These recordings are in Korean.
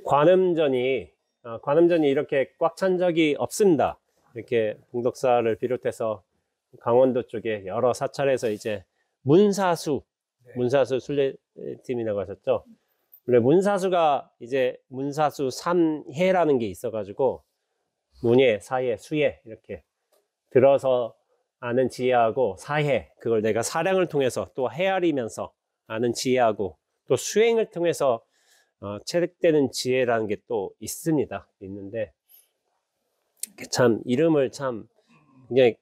관음전이 이렇게 꽉 찬 적이 없습니다. 이렇게 봉덕사를 비롯해서 강원도 쪽에 여러 사찰에서 이제 문사수 순례팀이라고 하셨죠. 원래 문사수가 이제 문사수 3해라는 게 있어가지고 문예, 사예, 수예 이렇게 들어서 아는 지혜하고 사해, 그걸 내가 사량을 통해서 또 헤아리면서 아는 지혜하고 또 수행을 통해서 체득되는 지혜라는 게 또 있는데 참 이름을 참 굉장히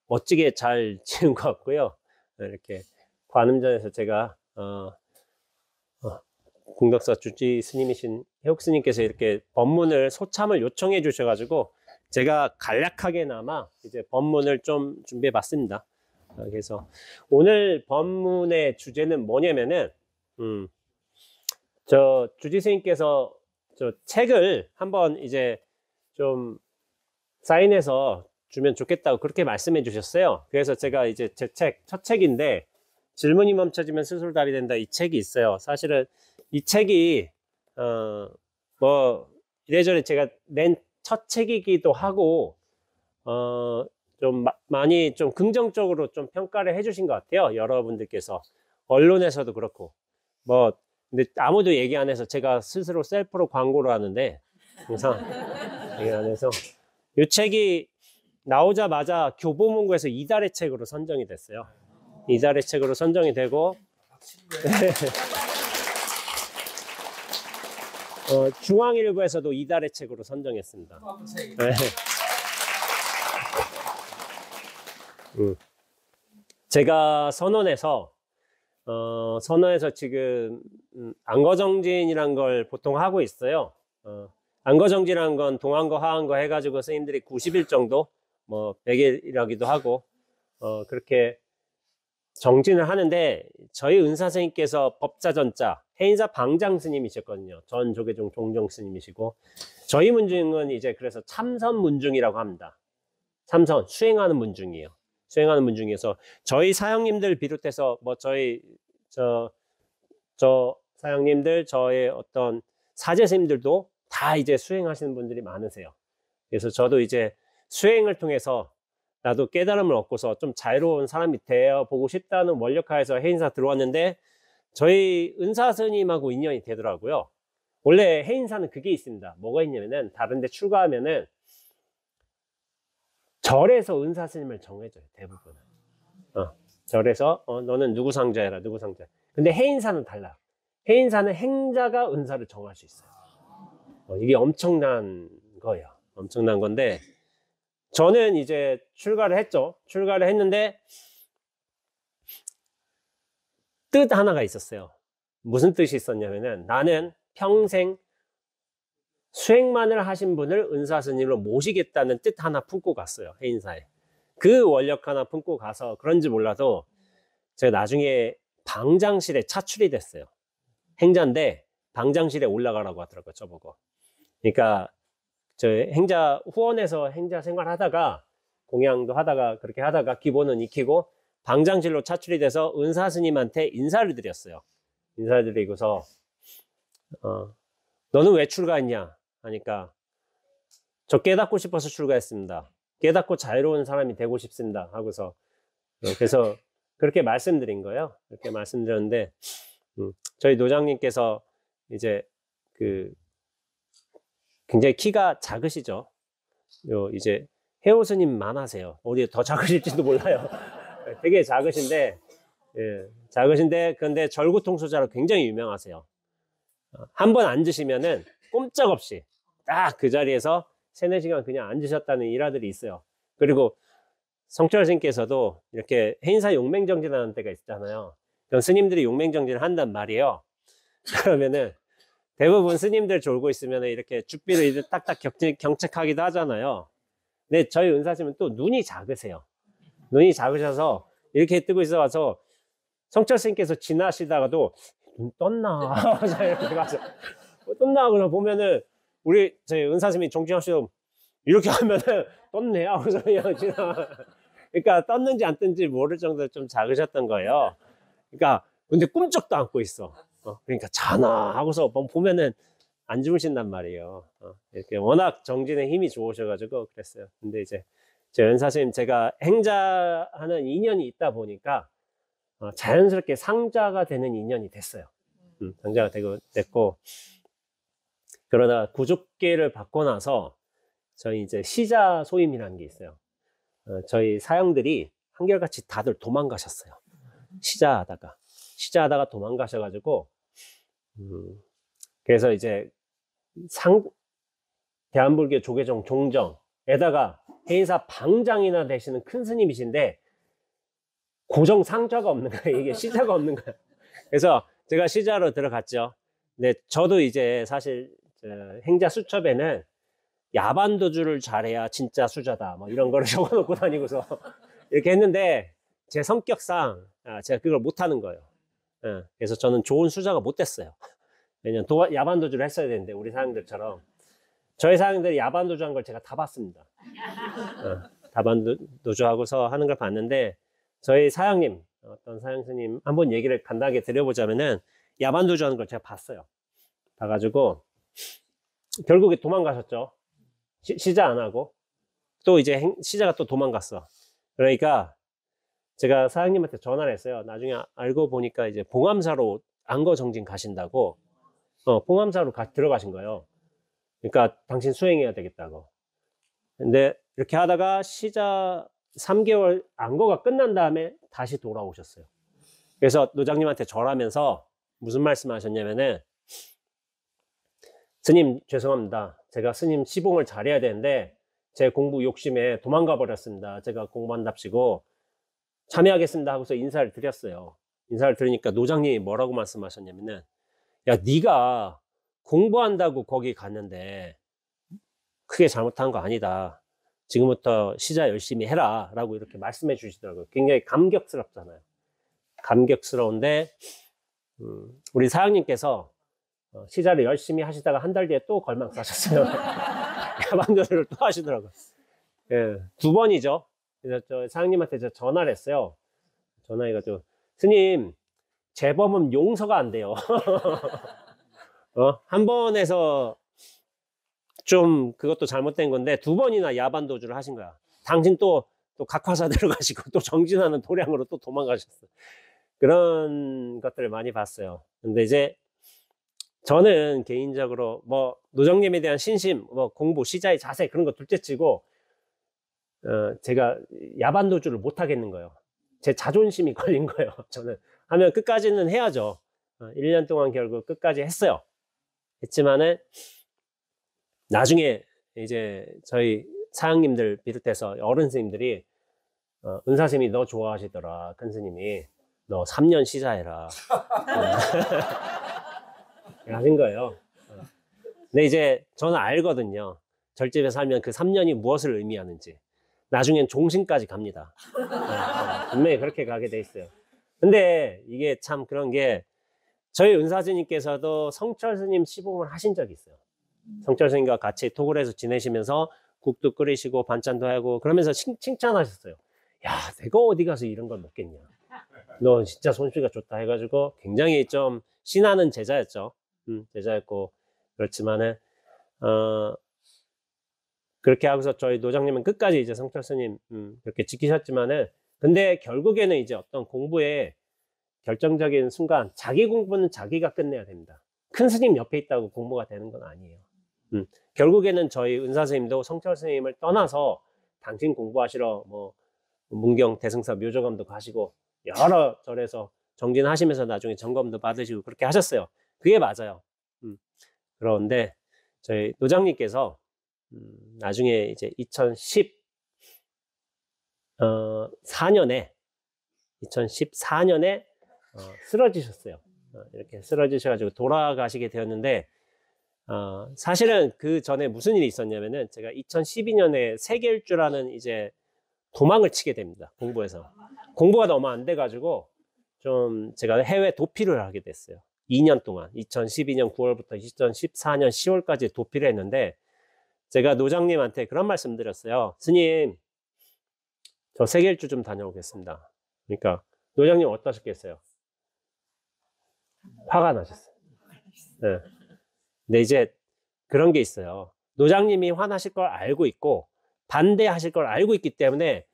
멋지게 잘 지은 것 같고요. 이렇게 관음전에서 제가 공덕사 주지 스님이신 해옥 스님께서 이렇게 법문을 소참을 요청해 주셔가지고 제가 간략하게나마 이제 법문을 좀 준비해 봤습니다. 그래서 오늘 법문의 주제는 뭐냐면은 저 주지 스님께서 저 책을 한번 이제 좀 사인해서 주면 좋겠다고 그렇게 말씀해 주셨어요. 그래서 제가 이제 제 첫 책인데 질문이 멈춰지면 스스로 답이 된다, 이 책이 있어요. 사실은 이 책이 뭐 이래저래 제가 낸 첫 책이기도 하고 좀 많이 좀 긍정적으로 좀 평가를 해주신 것 같아요. 여러분들께서 언론에서도 그렇고 뭐 근데 아무도 얘기 안 해서 제가 스스로 셀프로 광고를 하는데 항상 얘기 안 해서 이 책이 나오자마자 교보문고에서 이달의 책으로 선정이 됐어요. 이달의 책으로 선정이 되고 중앙일보에서도 이달의 책으로 선정했습니다. 네. 제가 선언에서 지금 안거정진이란 걸 보통 하고 있어요. 안거정진이란 건 동안거 하안거 해가지고 스님들이 90일 정도 뭐 100일이라기도 하고 그렇게 정진을 하는데 저희 은사 스님께서 법자전자 해인사 방장 스님이셨거든요. 전 조계종 종종 스님이시고 저희 문중은 이제 그래서 참선 문중이라고 합니다. 참선 수행하는 문중이에요. 수행하는 문중에서 저희 사형님들 비롯해서 뭐 저희 저 사형님들 저의 어떤 사제 스님들도 다 이제 수행하시는 분들이 많으세요. 그래서 저도 이제 수행을 통해서 나도 깨달음을 얻고서 좀 자유로운 사람이 되어보고 싶다는 원력하에서 해인사 들어왔는데 저희 은사 스님하고 인연이 되더라고요. 원래 해인사는 그게 있습니다. 뭐가 있냐면은 다른 데 출가하면은 절에서 은사 스님을 정해줘요. 대부분은 절에서 너는 누구 상자해라 누구 상자. 근데 해인사는 달라. 해인사는 행자가 은사를 정할 수 있어요. 이게 엄청난 거예요. 엄청난 건데 저는 이제 출가를 했죠. 출가를 했는데 뜻 하나가 있었어요. 무슨 뜻이 있었냐면은 나는 평생 수행만을 하신 분을 은사 스님으로 모시겠다는 뜻 하나 품고 갔어요. 해인사에. 그 원력 하나 품고 가서 그런지 몰라도 제가 나중에 방장실에 차출이 됐어요. 행자인데 방장실에 올라가라고 하더라고요. 저보고. 그러니까 저 행자 후원에서 행자 생활하다가 공양도 하다가 그렇게 하다가 기본은 익히고 방장실로 차출이 돼서 은사 스님한테 인사를 드렸어요. 인사를 드리고서 너는 왜 출가했냐 하니까 저 깨닫고 싶어서 출가했습니다. 깨닫고 자유로운 사람이 되고 싶습니다 하고서 그래서 그렇게 말씀드린 거예요. 그렇게 말씀드렸는데 저희 노장님께서 이제 그 굉장히 키가 작으시죠. 이제 해오 스님만 하세요. 어디 더 작으실지도 몰라요. 되게 작으신데, 예, 작으신데, 그런데 절구통수자로 굉장히 유명하세요. 한 번 앉으시면은 꼼짝없이 딱 그 자리에서 3-4시간 그냥 앉으셨다는 일화들이 있어요. 그리고 성철 스님께서도 이렇게 해인사 용맹정진하는 때가 있잖아요. 그럼 스님들이 용맹정진을 한단 말이에요. 그러면은 대부분 스님들 졸고 있으면 이렇게 쭈삐를 딱딱 경책하기도 하잖아요. 근데 저희 은사님은 또 눈이 작으세요. 눈이 작으셔서 이렇게 뜨고 있어서 성철 스님께서 지나시다가도 눈 떴나? 이렇게 가서 떴나? 그러고 보면은 우리 저희 은사님이 종지하시도 이렇게 하면은 떴네 하고서 그냥 지나. 그러니까 떴는지 안 떴는지 모를 정도로 좀 작으셨던 거예요. 그러니까 근데 꿈쩍도 않고 있어. 그러니까 자나 하고서 보면은 안 주무신단 말이에요. 이렇게 워낙 정진의 힘이 좋으셔가지고 그랬어요. 근데 이제 제 연사님 제가 행자하는 인연이 있다 보니까 자연스럽게 상자가 되는 인연이 됐어요. 상자가 됐고, 그러다 구족계를 받고 나서 저희 이제 시자 소임이라는 게 있어요. 저희 사형들이 한결같이 다들 도망가셨어요. 시자하다가 도망가셔가지고, 그래서 이제 대한불교 조계종 종정에다가 해인사 방장이나 되시는 큰 스님이신데 고정 상자가 없는 거예요. 이게 시자가 없는 거예요. 그래서 제가 시자로 들어갔죠. 근데 저도 이제 사실 행자 수첩에는 야반도주를 잘해야 진짜 수자다 뭐 이런 거를 적어놓고 다니고서 이렇게 했는데 제 성격상 제가 그걸 못하는 거예요. 그래서 저는 좋은 수자가 못 됐어요. 왜냐면 야반도주를 했어야 되는데 우리 사장들처럼 저희 사장들이 야반도주한 걸 제가 다 봤습니다. 야반도주하고서 하는 걸 봤는데 저희 사장님 어떤 사장 스님 한번 얘기를 간단하게 드려보자면은 야반도주하는 걸 제가 봤어요. 봐가지고 결국에 도망가셨죠. 시자 안 하고 또 이제 시자가 또 도망갔어. 그러니까 제가 사장님한테 전화를 했어요. 나중에 알고 보니까 이제 봉암사로 안거정진 가신다고 봉암사로 들어가신 거예요. 그러니까 당신 수행해야 되겠다고. 근데 이렇게 하다가 시자 3개월 안거가 끝난 다음에 다시 돌아오셨어요. 그래서 노장님한테 절하면서 무슨 말씀 하셨냐면은 스님 죄송합니다. 제가 스님 시봉을 잘해야 되는데 제 공부 욕심에 도망가 버렸습니다. 제가 공부한답시고 참여하겠습니다 하고서 인사를 드렸어요. 인사를 드리니까 노장님이 뭐라고 말씀하셨냐면은 야 네가 공부한다고 거기 갔는데 크게 잘못한 거 아니다. 지금부터 시자 열심히 해라 라고 이렇게 말씀해 주시더라고요. 굉장히 감격스럽잖아요. 감격스러운데 우리 사장님께서 시자를 열심히 하시다가 한 달 뒤에 또 걸망 싸셨어요. 야반도주를 또 하시더라고요. 예, 2번이죠. 그래서 저 사장님한테 제가 전화를 했어요. 전화해가지고 스님 재범은 용서가 안 돼요. 한 번에서 좀 그것도 잘못된 건데 2번이나 야반도주를 하신 거야. 당신 또 각화사대로 가시고 또 정진하는 도량으로 또 도망가셨어. 그런 것들을 많이 봤어요. 근데 이제 저는 개인적으로 뭐 노정님에 대한 신심, 뭐 공부, 시자의 자세 그런 거 둘째치고 제가 야반도주를 못 하겠는 거예요. 제 자존심이 걸린 거예요. 저는 하면 끝까지는 해야죠. 1년 동안 결국 끝까지 했어요. 했지만은 나중에 이제 저희 사장님들 비롯해서 어른 스님들이 은사스님이 너 좋아하시더라. 큰 스님이 너 3년 시자해라. 하신 거예요. 근데 이제 저는 알거든요. 절집에 살면 그 3년이 무엇을 의미하는지. 나중엔 종신까지 갑니다. 분명히 그렇게 가게 돼 있어요. 근데 이게 참 그런 게 저희 은사스님께서도 성철 스님 시봉을 하신 적이 있어요. 성철 스님과 같이 톡을 해서 지내시면서 국도 끓이시고 반찬도 하고 그러면서 칭찬하셨어요. 야, 내가 어디 가서 이런 걸 먹겠냐. 너 진짜 솜씨가 좋다 해가지고 굉장히 좀 신하는 제자였죠. 제자였고 그렇지만은 그렇게 하고서 저희 노장님은 끝까지 이제 성철 스님 그렇게 지키셨지만은 근데 결국에는 이제 어떤 공부의 결정적인 순간 자기 공부는 자기가 끝내야 됩니다. 큰 스님 옆에 있다고 공부가 되는 건 아니에요. 결국에는 저희 은사 스님도 성철 스님을 떠나서 당신 공부하시러 뭐 문경 대승사 묘조감도 가시고 여러 절에서 정진하시면서 나중에 점검도 받으시고 그렇게 하셨어요. 그게 맞아요. 그런데 저희 노장님께서 나중에 이제 2014년에 쓰러지셨어요. 이렇게 쓰러지셔가지고 돌아가시게 되었는데 사실은 그 전에 무슨 일이 있었냐면은 제가 2012년에 세계일주라는 이제 도망을 치게 됩니다. 공부에서 공부가 너무 안 돼가지고 좀 제가 해외 도피를 하게 됐어요. 2년 동안 2012년 9월부터 2014년 10월까지 도피를 했는데 제가 노장님한테 그런 말씀 드렸어요. 스님 저 세계일주 좀 다녀오겠습니다. 그러니까 노장님 어떠셨겠어요? 화가 나셨어요. 네. 근데 이제 그런 게 있어요. 노장님이 화나실 걸 알고 있고 반대하실 걸 알고 있기 때문에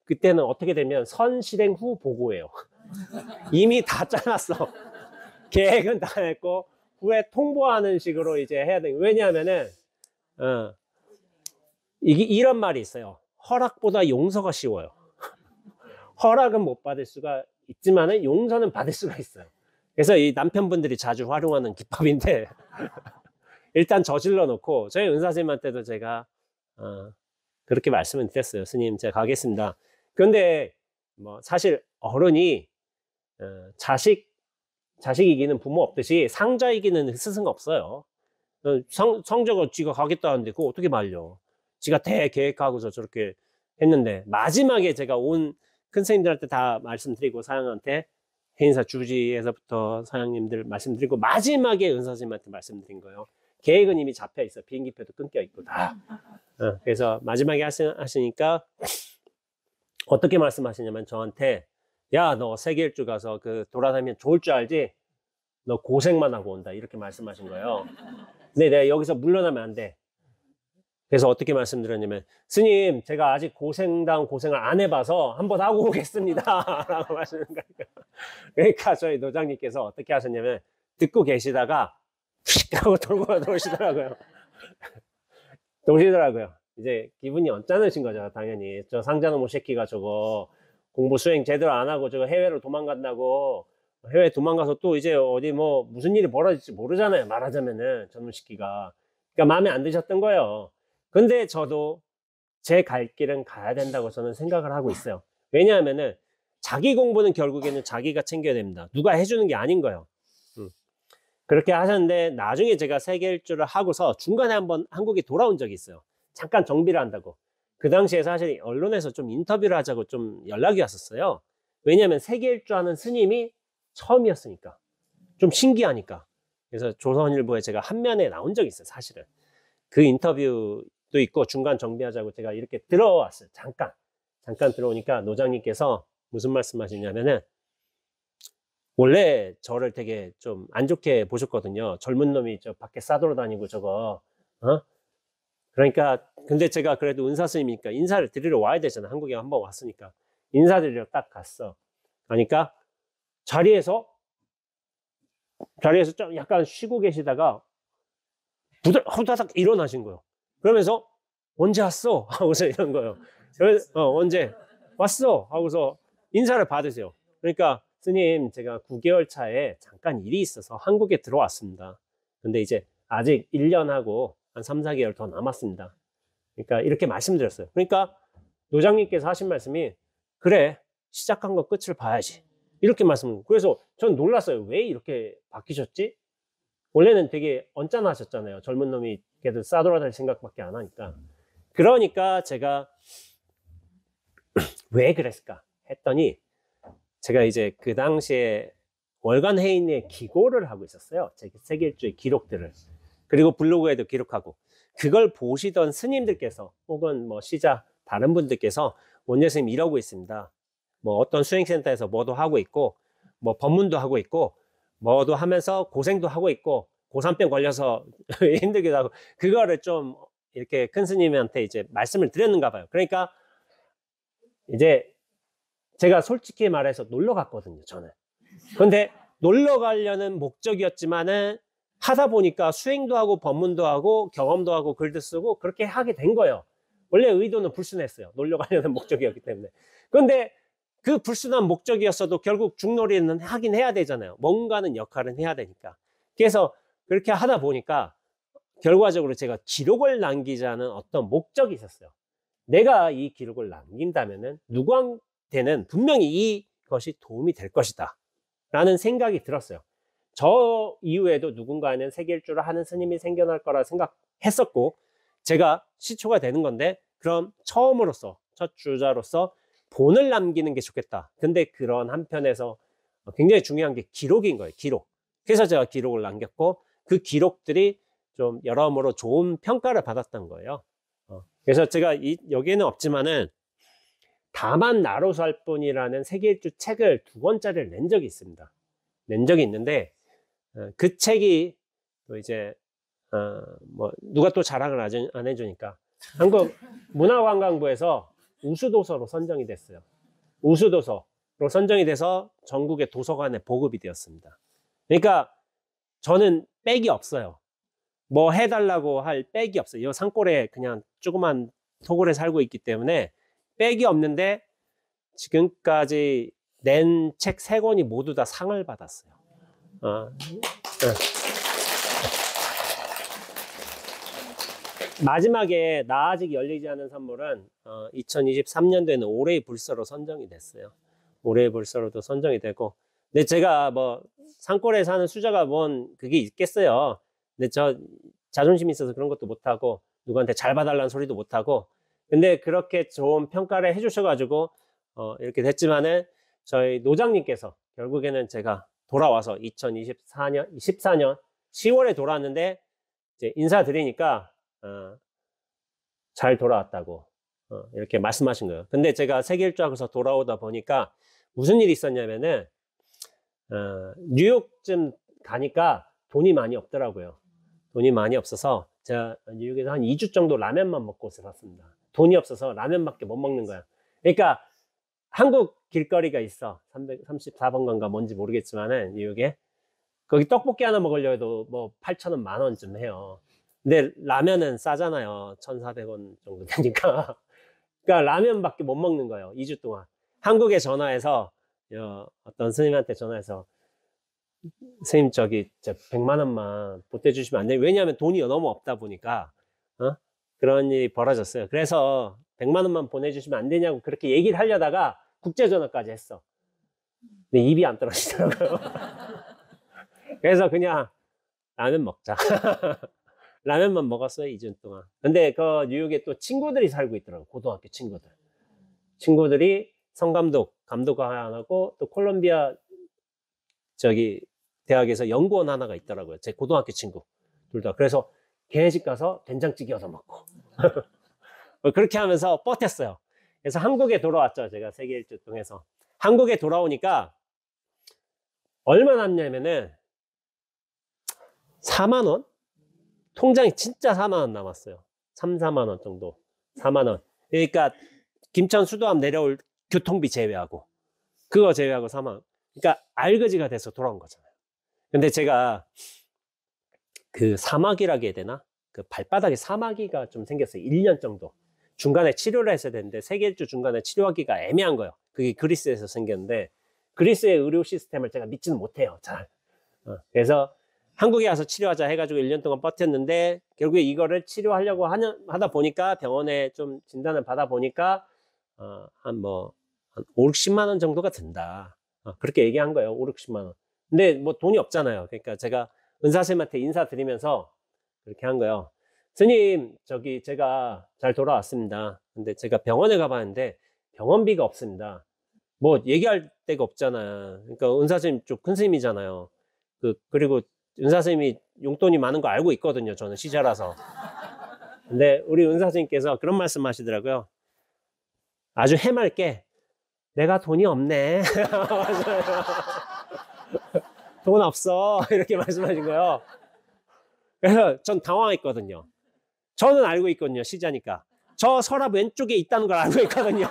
그때는 어떻게 되면 선실행 후 보고예요. 이미 다 짜놨어. 계획은 다 했고 후에 통보하는 식으로 이제 해야 돼. 왜냐하면은 이런 말이 있어요. 허락보다 용서가 쉬워요. 허락은 못 받을 수가 있지만은 용서는 받을 수가 있어요. 그래서 이 남편분들이 자주 활용하는 기법인데 일단 저질러 놓고 저희 은사님한테도 제가 그렇게 말씀을 드렸어요. 스님, 제가 가겠습니다. 그런데 뭐 사실 어른이 자식 이기는 부모 없듯이 상자 이기는 스승 없어요. 성자가 지가 가겠다는데 그거 어떻게 말려? 지가 대계획하고서 저렇게 했는데 마지막에 제가 온 큰 스님들한테 다 말씀드리고 사장한테 해인사 주지에서부터 사장님들 말씀드리고 마지막에 은사님한테 말씀드린 거예요. 계획은 이미 잡혀 있어. 비행기표도 끊겨 있고 다. 그래서 마지막에 하시니까 어떻게 말씀하시냐면 저한테 야, 너 세계 일주 가서 그 돌아다니면 좋을 줄 알지? 너 고생만 하고 온다. 이렇게 말씀하신 거예요. 근데 내가 여기서 물러나면 안 돼. 그래서 어떻게 말씀드렸냐면 스님, 제가 아직 고생을 안 해봐서 한번 하고 오겠습니다. 라고 하시는 거예요. 그러니까 저희 노장님께서 어떻게 하셨냐면 듣고 계시다가 픽 하고 돌고 도시더라고요. 이제 기분이 언짢으신 거죠. 당연히 저 상자놈의 새끼가 저거 공부 수행 제대로 안 하고 저거 해외로 도망간다고. 해외 도망가서 또 이제 어디 뭐 무슨 일이 벌어질지 모르잖아요. 말하자면은 저놈 새끼가. 그러니까 마음에 안 드셨던 거예요. 근데 저도 제 갈 길은 가야 된다고 저는 생각을 하고 있어요. 왜냐하면은 자기 공부는 결국에는 자기가 챙겨야 됩니다. 누가 해주는 게 아닌 거예요. 그렇게 하셨는데 나중에 제가 세계 일주를 하고서 중간에 한번 한국에 돌아온 적이 있어요. 잠깐 정비를 한다고. 그 당시에 사실 언론에서 좀 인터뷰를 하자고 좀 연락이 왔었어요. 왜냐하면 세계 일주 하는 스님이 처음이었으니까. 좀 신기하니까. 그래서 조선일보에 제가 한 면에 나온 적이 있어요. 사실은. 그 인터뷰도 있고 중간 정비하자고 제가 이렇게 들어왔어요. 잠깐 들어오니까 노장님께서 무슨 말씀하시냐면은 원래 저를 되게 좀 안 좋게 보셨거든요. 젊은 놈이 저 밖에 싸돌아다니고 저거. 그러니까 근데 제가 그래도 은사 스님이니까 인사를 드리러 와야 되잖아. 한국에 한번 왔으니까. 인사드리러 딱 갔어. 그러니까 자리에서 좀 약간 쉬고 계시다가 후다닥 일어나신 거예요. 그러면서 언제 왔어? 하고서 이런 거예요. 언제 왔어? 하고서 인사를 받으세요. 그러니까 스님, 제가 9개월 차에 잠깐 일이 있어서 한국에 들어왔습니다. 근데 이제 아직 1년하고 한 3, 4개월 더 남았습니다. 그러니까 이렇게 말씀드렸어요. 그러니까 노장님께서 하신 말씀이 그래, 시작한 거 끝을 봐야지. 이렇게 말씀을. 그래서 전 놀랐어요. 왜 이렇게 바뀌셨지? 원래는 되게 언짢아하셨잖아요. 젊은 놈이 걔들 싸돌아다닐 생각밖에 안 하니까. 그러니까 제가 왜 그랬을까 했더니 제가 이제 그 당시에 월간 회의에 기고를 하고 있었어요. 제 세계 일주의 기록들을. 그리고 블로그에도 기록하고. 그걸 보시던 스님들께서 혹은 뭐 시자 다른 분들께서 원재 스님 이러고 있습니다. 뭐 어떤 수행센터에서 뭐도 하고 있고 뭐 법문도 하고 있고 뭐도 하면서 고생도 하고 있고 고산병 걸려서 힘들기도 하고 그거를 좀 이렇게 큰 스님한테 이제 말씀을 드렸는가 봐요. 그러니까 이제 제가 솔직히 말해서 놀러 갔거든요, 저는. 근데 놀러 가려는 목적이었지만은 하다 보니까 수행도 하고 법문도 하고 경험도 하고 글도 쓰고 그렇게 하게 된 거예요. 원래 의도는 불순했어요. 놀러 가려는 목적이었기 때문에. 그런데 그 불순한 목적이었어도 결국 중놀이는 하긴 해야 되잖아요. 뭔가는 역할은 해야 되니까. 그래서 그렇게 하다 보니까 결과적으로 제가 기록을 남기자는 어떤 목적이 있었어요. 내가 이 기록을 남긴다면은 누구한테는 분명히 이것이 도움이 될 것이다 라는 생각이 들었어요. 저 이후에도 누군가는 세계 일주를 하는 스님이 생겨날 거라 생각했었고 제가 시초가 되는 건데 그럼 처음으로서 첫 주자로서 본을 남기는 게 좋겠다. 근데 그런 한편에서 굉장히 중요한 게 기록인 거예요. 기록. 그래서 제가 기록을 남겼고 그 기록들이 좀 여러모로 좋은 평가를 받았던 거예요. 그래서 제가 여기에는 없지만은 다만 나로 살 뿐이라는 세계 일주 책을 2권짜리를 낸 적이 있습니다. 낸 적이 있는데 그 책이 또 이제 뭐 누가 또 자랑을 안 해주니까 한국 문화관광부에서 우수도서로 선정이 됐어요. 우수도서로 선정이 돼서 전국의 도서관에 보급이 되었습니다. 그러니까 저는 백이 없어요. 뭐 해달라고 할 백이 없어요. 이 산골에 그냥 조그만 토굴에 살고 있기 때문에 백이 없는데 지금까지 낸 책 3권이 모두 다 상을 받았어요. 마지막에 나 아직 열리지 않은 선물은 2023년도에는 올해의 불서로 선정이 됐어요. 올해의 불서로도 선정이 되고, 근데 제가 뭐 산골에 사는 수자가 뭔 그게 있겠어요. 근데 저 자존심이 있어서 그런 것도 못하고 누구한테 잘 봐달라는 소리도 못하고, 근데 그렇게 좋은 평가를 해주셔가지고 이렇게 됐지만은 저희 노장님께서 결국에는 제가 돌아와서 2014년 10월에 돌아왔는데 이제 인사드리니까 잘 돌아왔다고 이렇게 말씀하신 거예요. 근데 제가 세계 일주하고서 돌아오다 보니까 무슨 일이 있었냐면은 뉴욕쯤 가니까 돈이 많이 없더라고요. 돈이 많이 없어서 제가 뉴욕에서 한 2주 정도 라면만 먹고 살았습니다. 돈이 없어서 라면밖에 못 먹는 거야. 그러니까 한국 길거리가 있어. 334번가인가 뭔지 모르겠지만은 뉴욕에 거기 떡볶이 하나 먹으려 해도 뭐 8,000원, 10,000원쯤 해요. 근데 라면은 싸잖아요. 1,400원 정도 되니까. 그러니까 라면밖에 못 먹는 거예요. 2주 동안. 한국에 전화해서 어떤 스님한테 전화해서 스님 저기 100만 원만 보태주시면 안 돼요? 왜냐하면 돈이 너무 없다 보니까 그런 일이 벌어졌어요. 그래서 100만 원만 보내주시면 안 되냐고 그렇게 얘기를 하려다가 국제전화까지 했어. 근데 입이 안 떨어지더라고요. 그래서 그냥 라면 먹자. 라면만 먹었어요, 2주 동안. 근데 그 뉴욕에 또 친구들이 살고 있더라고요. 고등학교 친구들. 친구들이 성감독, 감독 하나고 또 콜롬비아 저기 대학에서 연구원 하나가 있더라고요. 제 고등학교 친구 둘 다. 그래서 걔네 집 가서 된장찌개 얻어 먹고 그렇게 하면서 버텼어요. 그래서 한국에 돌아왔죠. 제가 세계 일주 통해서 한국에 돌아오니까 얼마 남냐면은 4만 원? 통장에 진짜 4만 원 남았어요. 3, 4만 원 정도. 4만 원. 그러니까 김천 수도암 내려올 교통비 제외하고 그거 제외하고 4만 원. 그러니까 알거지가 돼서 돌아온 거잖아요. 근데 제가 그 사마귀라고 해야 되나? 그 발바닥에 사마귀가 좀 생겼어요. 1년 정도. 중간에 치료를 했어야 되는데 세계 일주 중간에 치료하기가 애매한 거예요. 그게 그리스에서 생겼는데 그리스의 의료 시스템을 제가 믿지는 못해요. 잘. 그래서 한국에 와서 치료하자 해가지고 1년 동안 버텼는데 결국에 이거를 치료하려고 하다 보니까 병원에 좀 진단을 받아 보니까 한 5, 60만 원 정도가 든다. 그렇게 얘기한 거예요. 5, 60만 원. 근데 뭐 돈이 없잖아요. 그러니까 제가 은사쌤한테 인사드리면서 그렇게 한 거예요. 스님, 저기 제가 잘 돌아왔습니다. 근데 제가 병원에 가봤는데 병원비가 없습니다. 뭐 얘기할 데가 없잖아요. 그러니까 은사쌤 좀 큰 스님이잖아요. 그리고 은사쌤이 용돈이 많은 거 알고 있거든요. 저는 시자라서. 근데 우리 은사쌤께서 그런 말씀 하시더라고요. 아주 해맑게 내가 돈이 없네. 돈 없어. 이렇게 말씀하신 거예요. 그래서 전 당황했거든요. 저는 알고 있거든요. 시자니까. 저 서랍 왼쪽에 있다는 걸 알고 있거든요.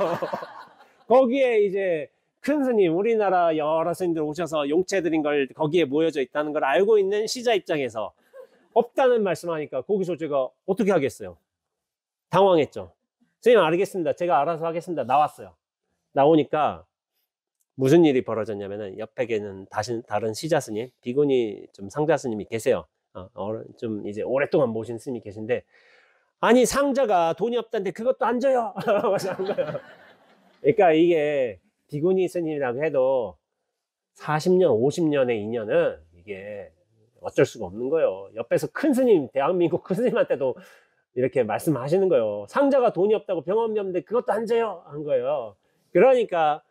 거기에 이제 큰 스님, 우리나라 여러 스님들 오셔서 용채 드린 걸 거기에 모여져 있다는 걸 알고 있는 시자 입장에서 없다는 말씀하니까 거기서 제가 어떻게 하겠어요? 당황했죠. 선생님 알겠습니다. 제가 알아서 하겠습니다. 나왔어요. 나오니까 무슨 일이 벌어졌냐면은 옆에 계는 다른 시자 스님, 비구니 좀 상자 스님이 계세요. 좀 이제 오랫동안 모신 스님이 계신데 아니 상자가 돈이 없다는데 그것도 안 줘요. 그러니까 이게 비구니 스님이라고 해도 40년, 50년의 인연은 이게 어쩔 수가 없는 거예요. 옆에서 큰 스님, 대한민국 큰 스님한테도 이렇게 말씀하시는 거예요. 상자가 돈이 없다고 병원비 없는데 그것도 안 줘요. 한 거예요. 그러니까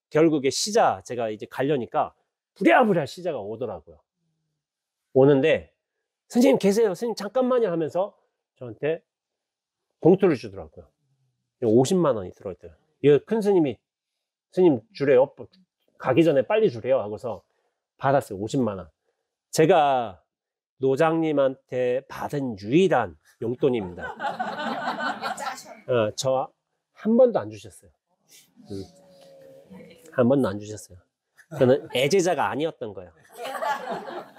결국에 시자, 제가 이제 가려니까 부랴부랴 시자가 오더라고요. 오는데 선생님 계세요. 선생님 잠깐만요 하면서 저한테 봉투를 주더라고요. 50만 원이 들어있더라고요. 이 큰 스님이 스님 주래요. 가기 전에 빨리 주래요. 하고서 받았어요. 50만 원. 제가 노장님한테 받은 유일한 용돈입니다. 저 한 번도 안 주셨어요. 한 번도 안 주셨어요. 저는 애제자가 아니었던 거예요.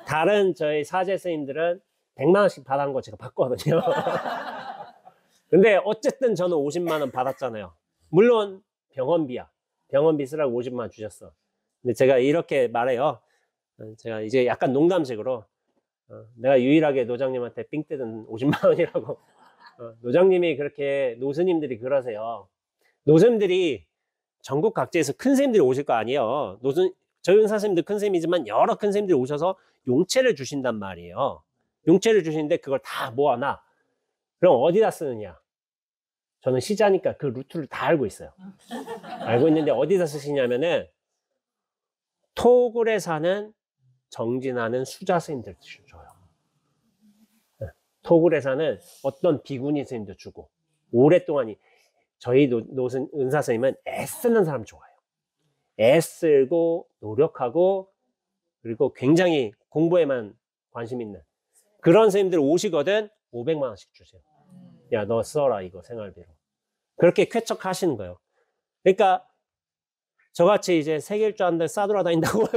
다른 저희 사제 스님들은 100만 원씩 받은 거 제가 봤거든요. 근데 어쨌든 저는 50만 원 받았잖아요. 물론 병원비야. 병원비 쓰라고 50만 원 주셨어. 근데 제가 이렇게 말해요. 제가 이제 약간 농담식으로 내가 유일하게 노장님한테 삥 뜯은 50만 원이라고. 노장님이 그렇게 노스님들이 그러세요. 노스님들이 전국 각지에서 큰 스님들이 오실 거 아니에요. 저희 은사 스님도 큰 스님이지만 여러 큰 스님들이 오셔서 용채를 주신단 말이에요. 용채를 주시는데 그걸 다 모아놔. 그럼 어디다 쓰느냐? 저는 시자니까 그 루트를 다 알고 있어요. 알고 있는데 어디다 쓰시냐면은 토굴에 사는 정진하는 수자 스님들 줘요. 토굴에 사는 어떤 비구니 스님도 주고 오랫동안 저희 은사 스님은 애쓰는 사람 좋아해요. 애쓰고 노력하고 그리고 굉장히 공부에만 관심 있는 그런 스님들 오시거든 500만 원씩 주세요. 야, 너 써라 이거 생활비로. 그렇게 쾌척하시는 거예요. 그러니까 저같이 이제 세길주 한들 싸돌아다닌다고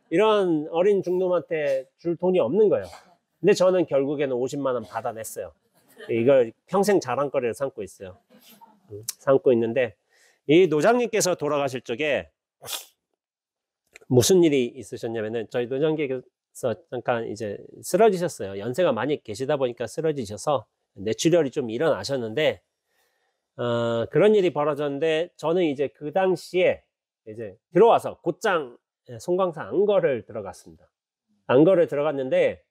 이런 어린 중놈한테 줄 돈이 없는 거예요. 근데 저는 결국에는 50만 원 받아냈어요. 이걸 평생 자랑거리를 삼고 있어요. 삼고 있는데 이 노장님께서 돌아가실 적에 무슨 일이 있으셨냐면은 저희 노장님께서 잠깐 이제 쓰러지셨어요. 연세가 많이 계시다 보니까 쓰러지셔서 뇌출혈이 좀 일어나셨는데 그런 일이 벌어졌는데 저는 이제 그 당시에 이제 들어와서 곧장 송광사 안거를 들어갔습니다. 안거를 들어갔는데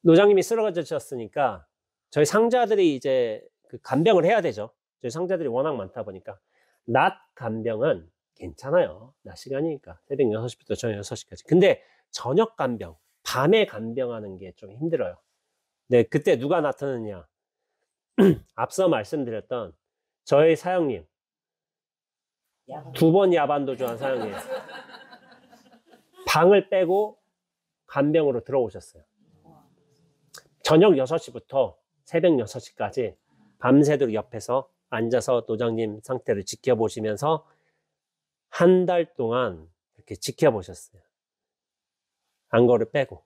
노장님이 쓰러지셨으니까 저희 상자들이 이제 그 간병을 해야 되죠. 저희 상자들이 워낙 많다 보니까 낮 간병은 괜찮아요. 낮 시간이니까 새벽 6시부터 저녁 6시까지. 근데 저녁 간병, 밤에 간병하는 게 좀 힘들어요. 네, 그때 누가 나타났냐? 앞서 말씀드렸던 저희 사형님, 2번 야반도주한 사형님, 방을 빼고 간병으로 들어오셨어요. 저녁 6시부터 새벽 6시까지 밤새도록 옆에서 앉아서 노장님 상태를 지켜보시면서 한 달 동안 이렇게 지켜보셨어요. 안거를 빼고.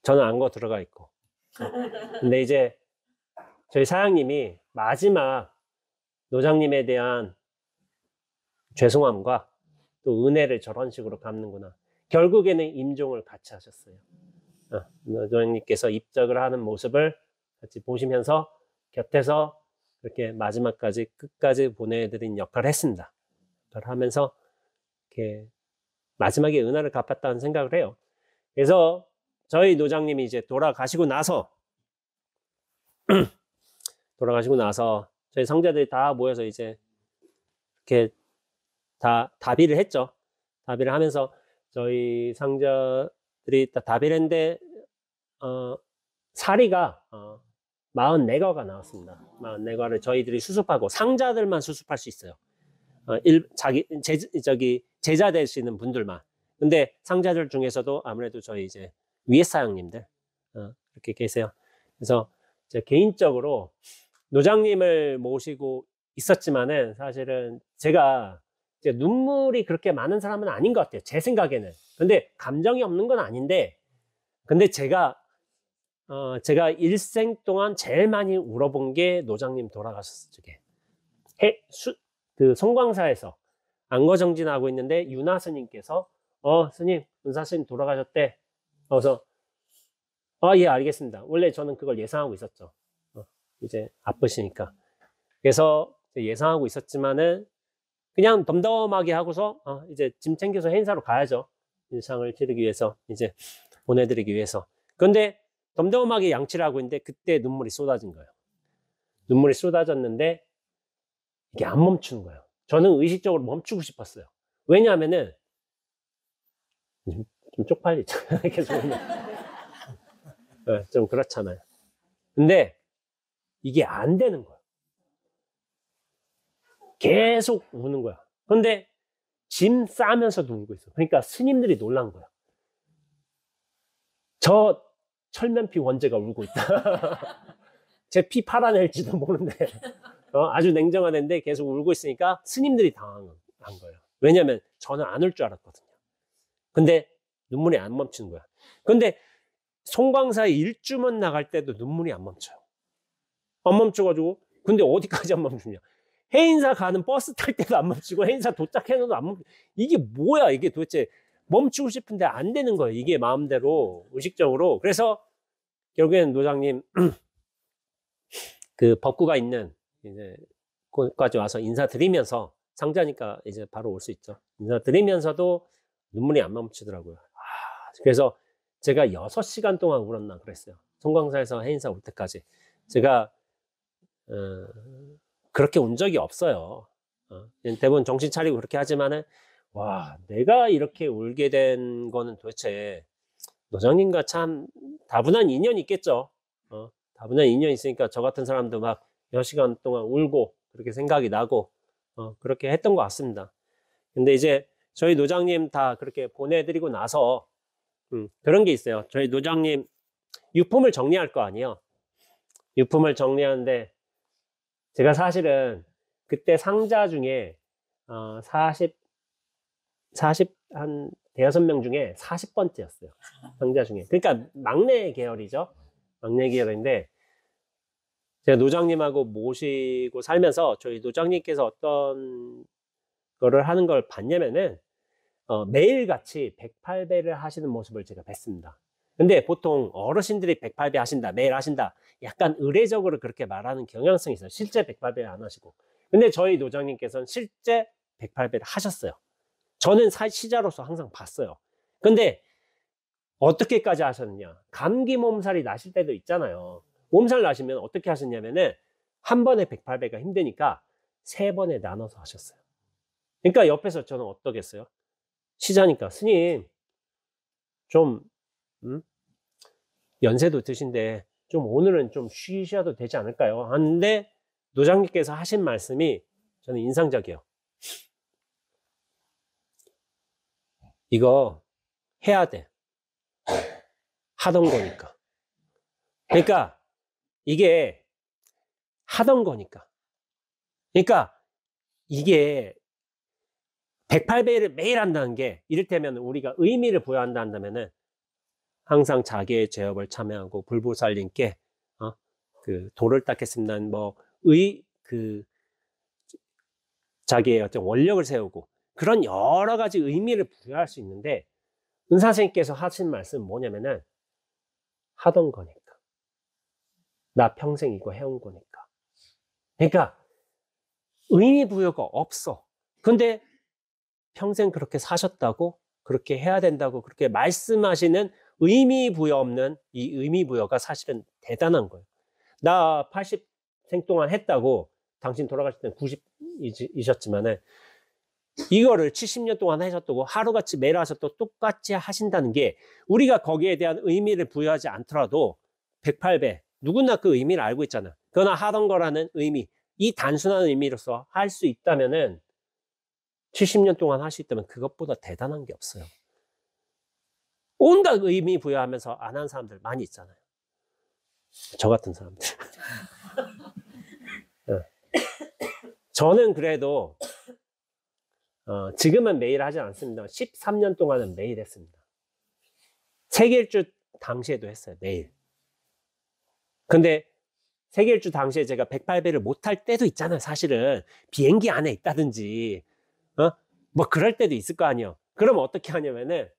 저는 안거 들어가 있고. 근데 이제 저희 사장님이 마지막 노장님에 대한 죄송함과 또 은혜를 저런 식으로 갚는구나. 결국에는 임종을 같이 하셨어요. 노장님께서 입적을 하는 모습을 같이 보시면서 곁에서 이렇게 마지막까지 끝까지 보내드린 역할을 했습니다. 역할을 하면서 이렇게 마지막에 은혜를 갚았다는 생각을 해요. 그래서 저희 노장님이 이제 돌아가시고 나서 저희 성자들이 다 모여서 이제 이렇게 다 다비를 했죠. 다비를 하면서 저희 상자들이 다비를 했는데 사리가 44거가 나왔습니다. 44거를 저희들이 수습하고 상자들만 수습할 수 있어요. 제자 되시는 분들만. 근데 상자들 중에서도 아무래도 저희 이제 위에 사장님들 이렇게 계세요. 그래서 개인적으로 노장님을 모시고 있었지만은 사실은 제가 이제 눈물이 그렇게 많은 사람은 아닌 것 같아요. 제 생각에는. 근데 감정이 없는 건 아닌데, 근데 제가 일생 동안 제일 많이 울어본 게 노장님 돌아가셨을 적에. 그 송광사에서 안거정진하고 있는데 윤하 스님께서 스님, 은사 스님 돌아가셨대. 그래서 예, 알겠습니다. 원래 저는 그걸 예상하고 있었죠. 이제 아프시니까. 그래서 예상하고 있었지만은 그냥 덤덤하게 하고서 이제 짐 챙겨서 행사로 가야죠. 일상을 치르기 위해서, 이제 보내드리기 위해서. 그런데 덤덤하게 양치를 하고 있는데 그때 눈물이 쏟아진 거예요. 눈물이 쏟아졌는데 이게 안 멈추는 거예요. 저는 의식적으로 멈추고 싶었어요. 왜냐하면은 좀 쪽팔리잖아요. 계속 좀 그렇잖아요. 근데 이게 안 되는 거예요. 계속 우는 거야. 그런데 짐 싸면서도 울고 있어. 그러니까 스님들이 놀란 거야. 저 철면피 원제가 울고 있다. 제 피 팔아낼지도 모르는데 아주 냉정한 애인데 계속 울고 있으니까 스님들이 당황한 거예요. 왜냐면 저는 안 울 줄 알았거든요. 근데 눈물이 안 멈추는 거야. 근데 송광사 일주문 나갈 때도 눈물이 안 멈춰요. 안 멈춰가지고 근데 어디까지 안 멈추냐. 해인사 가는 버스 탈 때도 안 멈추고 해인사 도착해서도 안 멈추고 이게 뭐야 이게 도대체. 멈추고 싶은데 안 되는 거예요. 이게 마음대로 의식적으로. 그래서 결국에는 노장님 그 법구가 있는 이제 거기까지 와서 인사드리면서 상자니까 이제 바로 올 수 있죠. 인사드리면서도 눈물이 안 멈추더라고요. 그래서 제가 6시간 동안 울었나 그랬어요. 송광사에서 해인사 올 때까지. 제가 그렇게 운 적이 없어요. 대부분 정신 차리고 그렇게 하지만은 와, 내가 이렇게 울게 된 거는 도대체 노장님과 참 다분한 인연이 있겠죠. 다분한 인연이 있으니까 저 같은 사람도 막 6시간 동안 울고 그렇게 생각이 나고 그렇게 했던 것 같습니다. 근데 이제 저희 노장님 다 그렇게 보내드리고 나서 그런 게 있어요. 저희 노장님 유품을 정리할 거 아니에요. 유품을 정리하는데 제가 사실은 그때 상자 중에 한 대여섯 명 중에 40번째였어요. 상자 중에. 그러니까 막내 계열이죠. 막내 계열인데 제가 노장님하고 모시고 살면서 저희 노장님께서 어떤 거를 하는 걸 봤냐면은 매일같이 108배를 하시는 모습을 제가 뵀습니다. 근데 보통 어르신들이 108배 하신다, 매일 하신다, 약간 의례적으로 그렇게 말하는 경향성이 있어요. 실제 108배 안 하시고. 근데 저희 노장님께서는 실제 108배를 하셨어요. 저는 시자로서 항상 봤어요. 근데 어떻게까지 하셨느냐. 감기 몸살이 나실 때도 있잖아요. 몸살 나시면 어떻게 하셨냐면은 한 번에 108배가 힘드니까 3번에 나눠서 하셨어요. 그러니까 옆에서 저는 어떠겠어요? 시자니까 스님 좀 연세도 드신데 좀 오늘은 좀 쉬셔도 되지 않을까요? 하는데 노장님께서 하신 말씀이 저는 인상적이에요. 이거 해야 돼. 하던 거니까. 그러니까 이게 하던 거니까. 그러니까 이게 108배를 매일 한다는 게 이를테면 우리가 의미를 부여한다 한다면은 항상 자기의 죄업을 참여하고 불보살님께 그 도를 닦겠습니다. 자기의 어떤 원력을 세우고 그런 여러 가지 의미를 부여할 수 있는데 은사선생님께서 하신 말씀은 뭐냐면은 하던 거니까. 나 평생 이거 해온 거니까. 그러니까 의미 부여가 없어. 근데 평생 그렇게 사셨다고 그렇게 해야 된다고 그렇게 말씀하시는 의미 부여 없는 이 의미 부여가 사실은 대단한 거예요. 나 80생 동안 했다고 당신 돌아가실 때는 90이셨지만은 이거를 70년 동안 하셨다고 하루같이 매일 하셨다고 똑같이 하신다는 게 우리가 거기에 대한 의미를 부여하지 않더라도 108배 누구나 그 의미를 알고 있잖아. 그러나 하던 거라는 의미, 이 단순한 의미로서 할 수 있다면은 70년 동안 할 수 있다면 그것보다 대단한 게 없어요. 온갖 의미 부여하면서 안 한 사람들 많이 있잖아요. 저 같은 사람들. 저는 그래도 지금은 매일 하지 않습니다. 13년 동안은 매일 했습니다. 세계일주 당시에도 했어요. 매일. 근데 세계일주 당시에 제가 108배를 못할 때도 있잖아요. 사실은 비행기 안에 있다든지 뭐 그럴 때도 있을 거 아니에요. 그럼 어떻게 하냐면은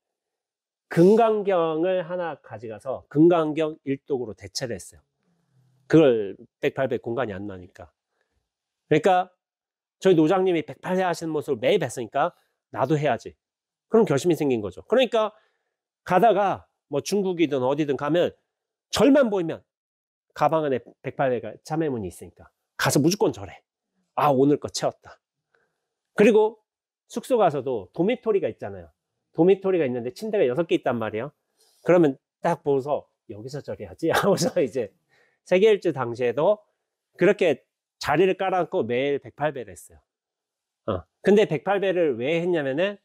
금강경을 하나 가져가서 금강경 일독으로 대체를 했어요. 그걸 108배 공간이 안 나니까. 그러니까 저희 노장님이 108배 하시는 모습을 매일 뵀으니까 나도 해야지. 그런 결심이 생긴 거죠. 그러니까 가다가 뭐 중국이든 어디든 가면 절만 보이면 가방 안에 108배가 참회문이 있으니까 가서 무조건 절해. 아, 오늘 거 채웠다. 그리고 숙소 가서도 도미토리가 있잖아요. 도미토리가 있는데 침대가 6개 있단 말이에요. 그러면 딱 보고서 여기서 절해야지 하고서 이제 세계일주 당시에도 그렇게 자리를 깔아놓고 매일 108배를 했어요. 근데 108배를 왜 했냐면은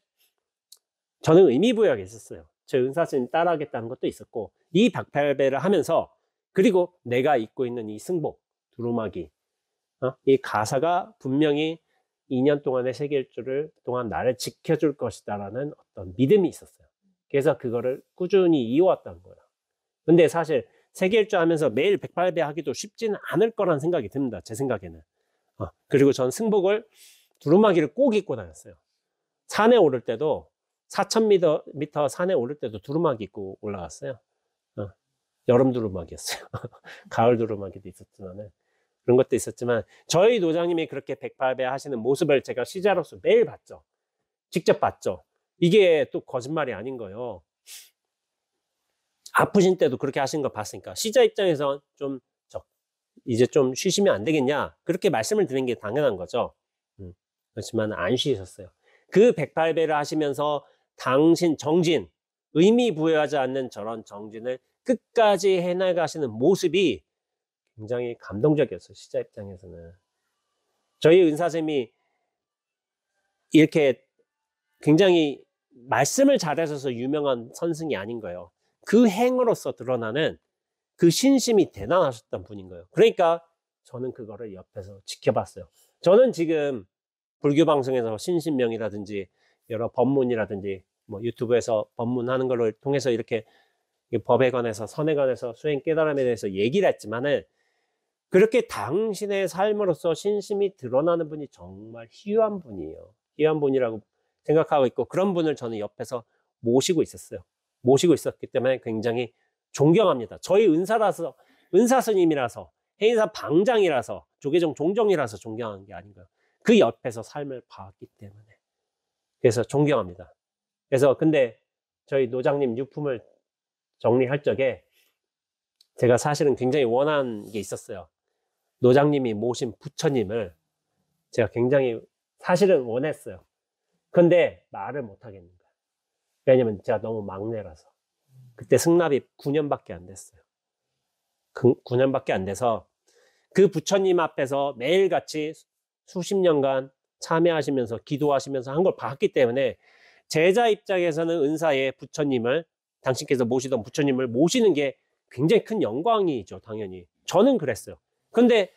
저는 의미부여가 있었어요. 저 은사스님 따라하겠다는 것도 있었고, 이 백팔배를 하면서, 그리고 내가 입고 있는 이 승복, 두루마기, 이 가사가 분명히 2년 동안의 세계일주를 동안 나를 지켜줄 것이다라는 어떤 믿음이 있었어요. 그래서 그거를 꾸준히 이어왔던 거예요. 근데 사실 세계일주 하면서 매일 108배 하기도 쉽지는 않을 거란 생각이 듭니다. 제 생각에는. 그리고 전 승복을 두루마기를 꼭 입고 다녔어요. 산에 오를 때도 4,000m 산에 오를 때도 두루마기 입고 올라갔어요. 여름 두루마기였어요. 가을 두루마기도 있었지만은. 그런 것도 있었지만 저희 노장님이 그렇게 108배 하시는 모습을 제가 시자로서 매일 봤죠. 직접 봤죠. 이게 또 거짓말이 아닌 거예요. 아프신 때도 그렇게 하신 거 봤으니까 시자 입장에서 좀 이제 좀 쉬시면 안 되겠냐 그렇게 말씀을 드린 게 당연한 거죠. 그렇지만 안 쉬셨어요. 그 108배를 하시면서 당신 정진, 의미 부여하지 않는 저런 정진을 끝까지 해나가시는 모습이 굉장히 감동적이었어요. 시자 입장에서는. 저희 은사쌤이 이렇게 굉장히 말씀을 잘하셔서 유명한 선생이 아닌 거예요. 그 행으로서 드러나는 그 신심이 대단하셨던 분인 거예요. 그러니까 저는 그거를 옆에서 지켜봤어요. 저는 지금 불교 방송에서 신신명이라든지 여러 법문이라든지 뭐 유튜브에서 법문하는 걸 통해서 이렇게 법에 관해서 선에 관해서 수행 깨달음에 대해서 얘기를 했지만은 그렇게 당신의 삶으로서 신심이 드러나는 분이 정말 희귀한 분이에요. 희귀한 분이라고 생각하고 있고 그런 분을 저는 옆에서 모시고 있었어요. 모시고 있었기 때문에 굉장히 존경합니다. 저희 은사라서, 은사 스님이라서, 해인사 방장이라서, 조계종 종종이라서 존경하는 게 아닌가요? 그 옆에서 삶을 봤기 때문에. 그래서 존경합니다. 그래서 근데 저희 노장님 유품을 정리할 적에 제가 사실은 굉장히 원한 게 있었어요. 노장님이 모신 부처님을 제가 굉장히 사실은 원했어요. 근데 말을 못 하겠는 거예요. 왜냐면 제가 너무 막내라서. 그때 승납이 9년밖에 안 됐어요. 9년밖에 안 돼서 그 부처님 앞에서 매일같이 수십 년간 참여하시면서 기도하시면서 한 걸 봤기 때문에 제자 입장에서는 은사의 부처님을 당신께서 모시던 부처님을 모시는 게 굉장히 큰 영광이죠. 당연히. 저는 그랬어요. 근데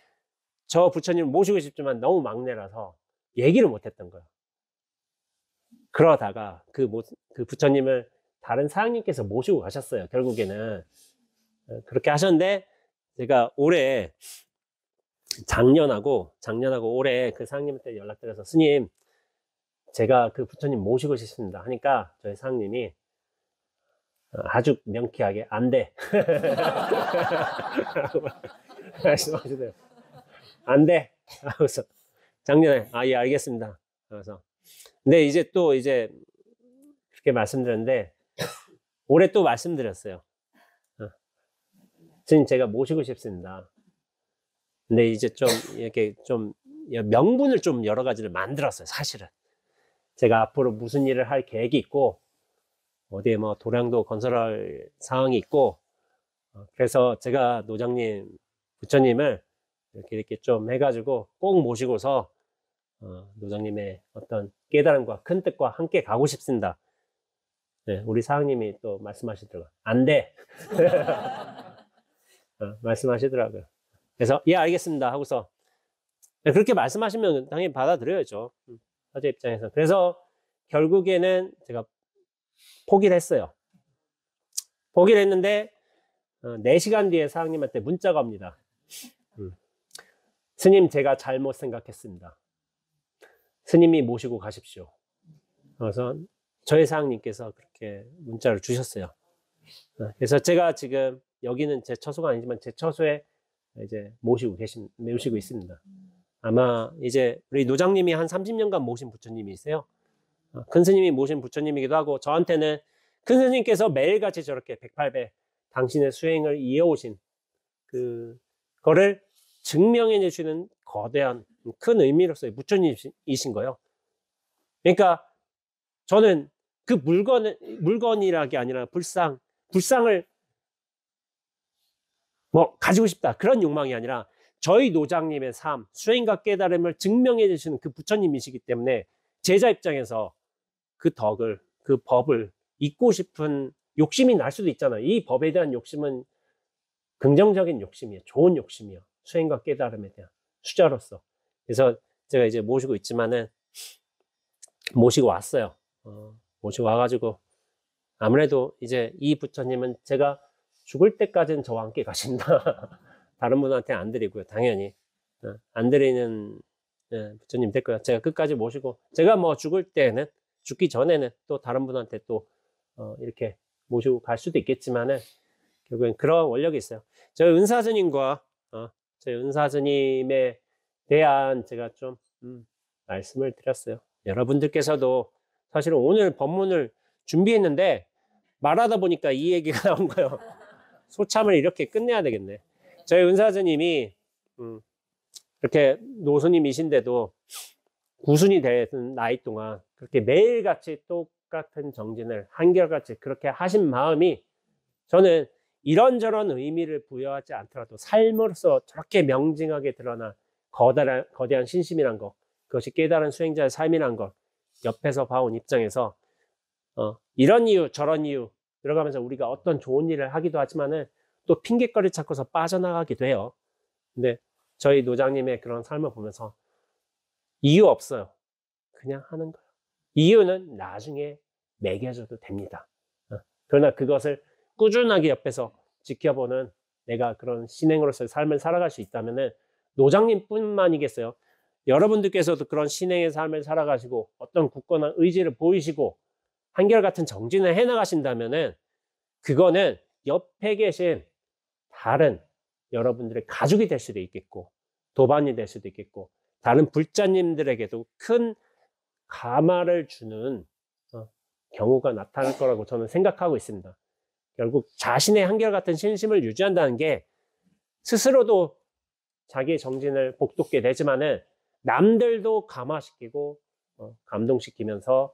저 부처님을 모시고 싶지만 너무 막내라서 얘기를 못했던 거예요. 그러다가 그 부처님을 다른 사장님께서 모시고 가셨어요. 결국에는 그렇게 하셨는데 제가 올해 작년하고 올해 그 사장님한테 연락드려서 스님 제가 그 부처님 모시고 싶습니다 하니까 저희 사장님이 아주 명쾌하게 안 돼. 말씀하시대요. 안 돼. 그래서 작년에 예 알겠습니다. 그래서 근데 이제 그렇게 말씀드렸는데 올해 또 말씀드렸어요. 스님 제가 모시고 싶습니다. 근데 이제 좀 이렇게 좀 명분을 좀 여러 가지를 만들었어요. 사실은 제가 앞으로 무슨 일을 할 계획이 있고 어디에 뭐 도량도 건설할 상황이 있고 그래서 제가 노장님 부처님을 이렇게 좀 해가지고 꼭 모시고서 노장님의 어떤 깨달음과 큰 뜻과 함께 가고 싶습니다. 네, 우리 사장님이 또 말씀하시더라고요. 안 돼. 말씀하시더라고요. 그래서 예 알겠습니다 하고서 그렇게 말씀하시면 당연히 받아들여야죠. 사제 입장에서. 그래서 결국에는 제가 포기를 했어요. 포기를 했는데 4시간 뒤에 사장님한테 문자가 옵니다. 스님 제가 잘못 생각했습니다. 스님이 모시고 가십시오. 그래서 저희 사장님께서 그렇게 문자를 주셨어요. 그래서 제가 지금 여기는 제 처소가 아니지만 제 처소에 이제 모시고 있습니다. 아마 이제 우리 노장님이 한 30년간 모신 부처님이세요. 큰 스님이 모신 부처님이기도 하고 저한테는 큰 스님께서 매일같이 저렇게 108배 당신의 수행을 이어오신 그거를 증명해 주시는 거대한 큰 의미로서의 부처님이신 거예요. 그러니까 저는 그 물건이라기 아니라 불상을 뭐 가지고 싶다 그런 욕망이 아니라 저희 노장님의 삶, 수행과 깨달음을 증명해 주시는 그 부처님이시기 때문에 제자 입장에서 그 덕을, 그 법을 잊고 싶은 욕심이 날 수도 있잖아요. 이 법에 대한 욕심은 긍정적인 욕심이에요. 좋은 욕심이에요. 수행과 깨달음에 대한 수자로서. 그래서 제가 이제 모시고 있지만은 모시고 왔어요. 모시고 와가지고 아무래도 이제 이 부처님은 제가 죽을 때까지는 저와 함께 가신다. 다른 분한테 안 드리고요. 당연히 안 드리는 부처님 됐고요. 제가 끝까지 모시고 제가 뭐 죽을 때는 죽기 전에는 또 다른 분한테 또 이렇게 모시고 갈 수도 있겠지만은 결국엔 그런 원력이 있어요. 저희 은사스님과 저희 은사스님에 대한 제가 좀 말씀을 드렸어요. 여러분들께서도 사실은 오늘 법문을 준비했는데 말하다 보니까 이 얘기가 나온 거예요. 소참을 이렇게 끝내야 되겠네. 저희 은사스님이 이렇게 노스님이신데도 구순이 된 나이 동안 그렇게 매일같이 똑같은 정진을 한결같이 그렇게 하신 마음이 저는 이런저런 의미를 부여하지 않더라도 삶으로서 저렇게 명징하게 드러난 거대한 신심이란 것, 그것이 깨달은 수행자의 삶이란 것 옆에서 봐온 입장에서 이런 이유 저런 이유 들어가면서 우리가 어떤 좋은 일을 하기도 하지만은 또 핑계거리 찾고서 빠져나가기도 해요. 근데 저희 노장님의 그런 삶을 보면서 이유 없어요. 그냥 하는 거예요. 이유는 나중에 매겨져도 됩니다. 그러나 그것을 꾸준하게 옆에서 지켜보는 내가 그런 신행으로서의 삶을 살아갈 수 있다면은 노장님 뿐만이겠어요. 여러분들께서도 그런 신행의 삶을 살아가시고 어떤 굳건한 의지를 보이시고 한결같은 정진을 해나가신다면은 그거는 옆에 계신 다른 여러분들의 가족이 될 수도 있겠고 도반이 될 수도 있겠고 다른 불자님들에게도 큰 감화를 주는 경우가 나타날 거라고 저는 생각하고 있습니다. 결국 자신의 한결같은 신심을 유지한다는 게 스스로도 자기의 정진을 복돋게 되지만은 남들도 감화시키고 감동시키면서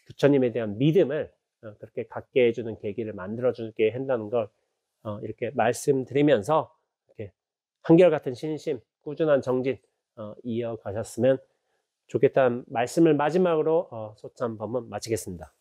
부처님에 대한 믿음을 그렇게 갖게 해주는 계기를 만들어주게 한다는 걸 이렇게 말씀드리면서 이렇게 한결같은 신심, 꾸준한 정진 이어가셨으면 좋겠다는 말씀을 마지막으로 소참 법문 마치겠습니다.